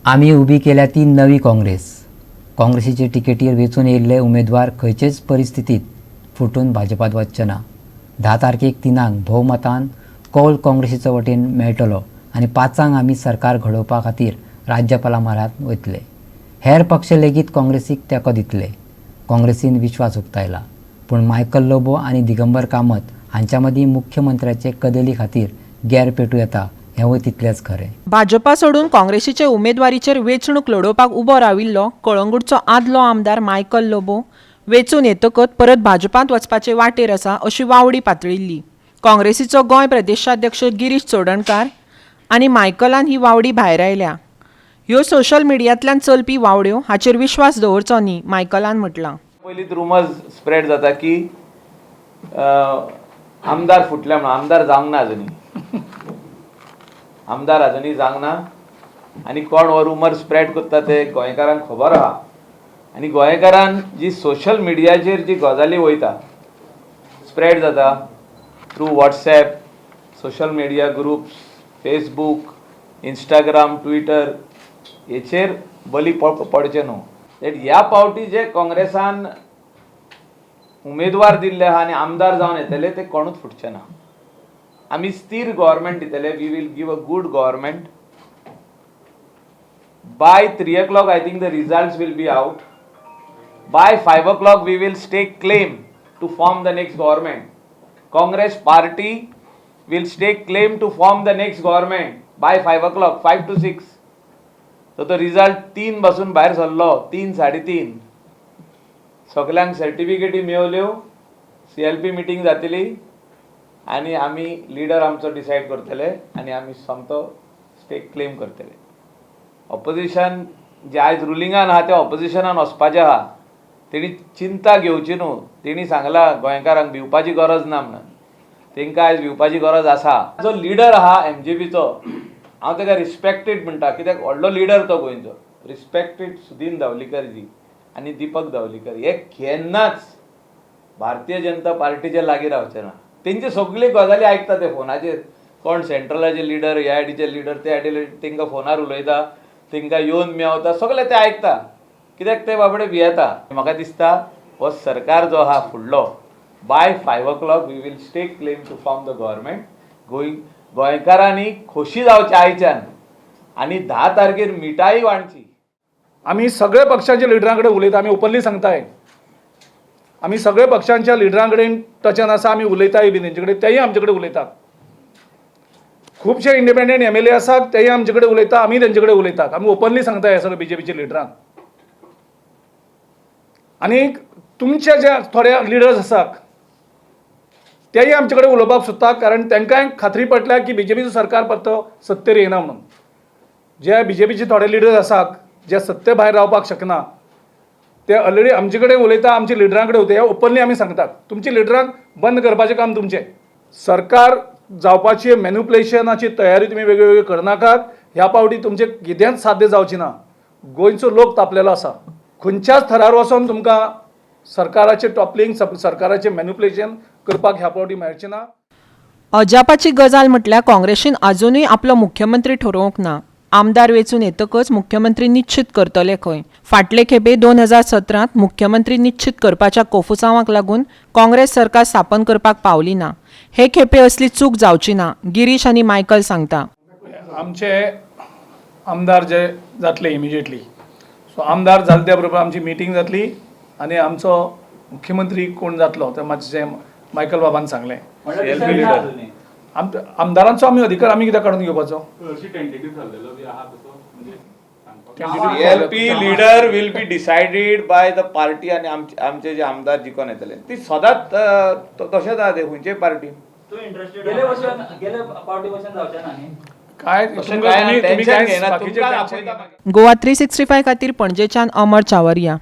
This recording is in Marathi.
आम्ही उभी केल्या ती नवी काँग्रेसीचे तिकेटीर वेचून येयल्ले उमेदवार खंयचेच परिस्थितीत फुटून भाजपात वचचे ना। 10 तारखेक 3 भोवमतान कौल काँग्रेसीचे वटेन मेळटलो आनी 5 आमी सरकार घडोवपा खातीर राज्यपाला म्हऱ्यांत वतले। हेर पक्ष लेगीत काँग्रेसीक तेंको दितले। काँग्रेसीन विश्वास उक्तायला, पूण मायकल लोबो आनी दिगंबर कामत हांच्या मदीं मुख्यमंत्र्याचे कदेली खातीर गैर पेटू येता हेंवूय तितलेंच खरें। भाजपा सोडून काँग्रेसीचे उमेदवारीचेर वेंचणूक लडोवपाक उबो राविल्लो कळंगूटचो आदलो आमदार मायकल लोबो वेंचून येतकच परत भाजपांत वचपाचे वाटेर आसा अशी वावडी पातळिल्ली। काँग्रेसीचो गोंय प्रदेशाध्यक्ष गिरीश चोडणकार आनी मायकलान ही वावडी भायर आयल्या। ह्यो सोशल मिडियांतल्यान चलपी वावड्यो हाचेर विश्वास दवरचो न्ही, मायकलान म्हटलां। पयलींच रुमर्स स्प्रेड जाता की आमदार फुटल्या म्हणून। आमदार जावंक ना आजुनी, आमदार आजुनी जावंक ना। आनी कोण हो रुमर स्प्रेड करता ते गोंयकारांक खबर आहा। आनी गोंयकारान जी सोशल मिडियाचेर जी गजाली वयता स्प्रेड जाता through WhatsApp, social media groups, Facebook, Instagram, Twitter हेचेर बली पडचे न्हू। ह्या पावटी जे काँग्रेसान उमेदवार दिल्ले आहा आनी आमदार जावन येतले ते कोणूच फुटचे ना। आमी स्थिर गव्हर्मेंट दितले। We will give a good government. By 3 o'clock I think the results will be out. By 5 o'clock we will stake claim to form the next government. Congress party will stake claim to form the next government by 5 o'clock, 5 to 6. So the result 3 पासून भायर सरलो, 3, 3:30 सगळ्यांक सर्टिफिकेटी मेळल्यो, CLP मिटींग जातली आनी आमी लिडर आमचो डिसायड करतले आनी आमी सोमतो स्टेक क्लेम करतले। ऑपोजिशन जे आयज रुलिंगान आहा ते ऑपोजिशनान वचपाचें आहा। तेणी चिंता घेवची न्हू। तेणी सांगला गोंयकारांक भिवपाची गरज ना म्हणून। तांकां आयज भिवपाची गरज आसा। जो लिडर आहा MJPचो हांव ताका रिस्पेक्टेड म्हणटा, कित्याक व्हडलो लिडर तो गोंयचो। रिस्पेक्टेड सुदीन धावलीकर जी आनी दीपक धावलीकर हे केन्नाच भारतीय जनता पार्टीचे लागीं रावचे ना। तेंचे सगळे गजाली आयकता ते फोनाचेर। कोण सेंट्रलाचे लिडर, ह्या आयडीचे लिडर, ते आयडी तांकां फोनार उलयता, तांकां येवन मेवता, सगळे ते आयकता। कित्याक ते बाबडे भियेता। म्हाका दिसता हो सरकार जो आहा फुडलो by 5 o'clock we will stake claim to form the government. गोंयकारांनी खोशी जावचे आयच्यान आनी 10 तारखेर मिठाई वांडची। आमी सगळे पक्षांच्या लिडरां कडेन उलयता। आमी ओपनली सांगताय, आमी सगळे पक्षांच्या लिडरां कडेन टचान आसा। आमी उलयताय बी तेंचे कडेन, तेय आमचे कडेन उलयतात। खुबशे इंडिपेंडंट MLA आसात, तेय आमचे कडेन उलयता, आमी तेंचे कडेन उलयतात। आमी ओपनली सांगताय हे सगळे BJPचे लिडरांक। आनी तुमचे जे थोडे लिडर्स आसात तेय आमचे कडेन उलोवपाक सोदतात, कारण तांकांय खात्री पटल्या की BJPचो सरकार परतो सत्तेर येना म्हणून। जे BJPचे थोडे लिडर्स आसात जे सत्ते भायर रावपाक शकना ते ऑलरेडी आमचे कडेन उलयता, आमच्या लिडरां कडेन उलयता। ओपनली आमी सांगतात तुमच्या लिडरांक बंद करपाचें काम तुमचें। सरकार जावपाची मॅन्युप्युलेशनाची तयारी तुमी वेगवेगळी करनाकात। ह्या पावटी तुमचें कितेंच साध्य जावची ना। गोंयचो लोक तापलेलो आसा। खंयच्याच थरार वचोन तुमकां सरकाराचें टॉपलिंग, सरकाराचें मॅन्युप्युलेशन करपाक ह्या पावटी मेळचें ना। अजापाची गजाल म्हटल्यार काँग्रेसीन आजुनूय आपलो मुख्यमंत्री ठरोवंक ना। आमदार वेंचून येतकच मुख्यमंत्री निश्चित करतले खंय। फाटले खेपे 2017 मुख्यमंत्री निश्चित करपाच्या कोफुसांवाक लागून काँग्रेस सरकार स्थापन करपाक पावली ना। हे खेपे असली चूक जावची ना, गिरीश आनी मायकल सांगता। आमचे आमदार जे जातले इमिजिएटली, सो आमदार जाले त्या बरोबर आमची मिटींग जातली आनी आमचो मुख्यमंत्री कोण जातलो ते मातशें मायकल बाबान सांगलें। आमदारांचो आमी अधिकार आमी कित्याक काडून घेवपाचो? CLP leader will be decided by the party आणि आमचे जे आमदार जिखून येतले ती सदांच तशेंच आहा ते खंयचे पार्टी। काय गोवा 365 खातीर पणजेच्यान अमर चावरिया।